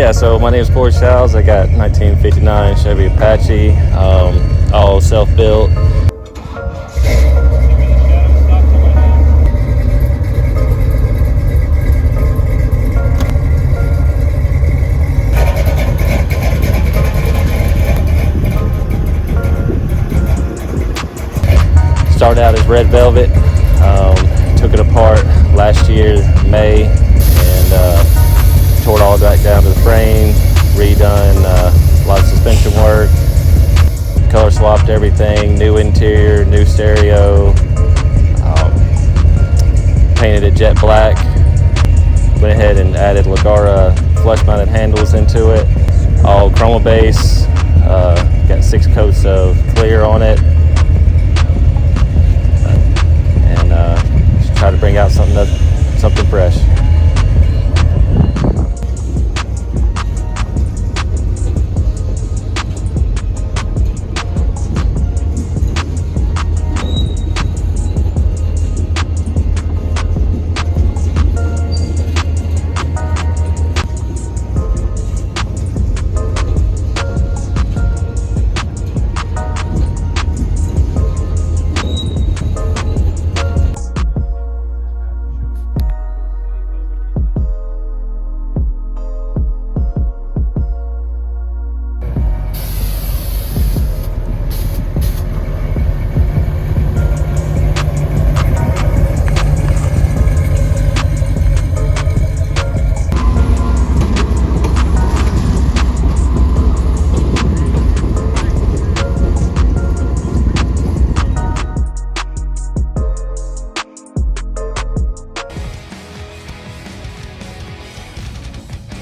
Yeah, so my name is Floyd Childs. I got 1959 Chevy Apache, all self-built. Started out as red velvet, took it apart last year, May, and tore it all back down to the frame, redone a lot of suspension work, color swapped everything, new interior, new stereo, painted it jet black, went ahead and added Ligara flush mounted handles into it, all chroma base, got 6 coats of clear on it. Try to bring out something fresh.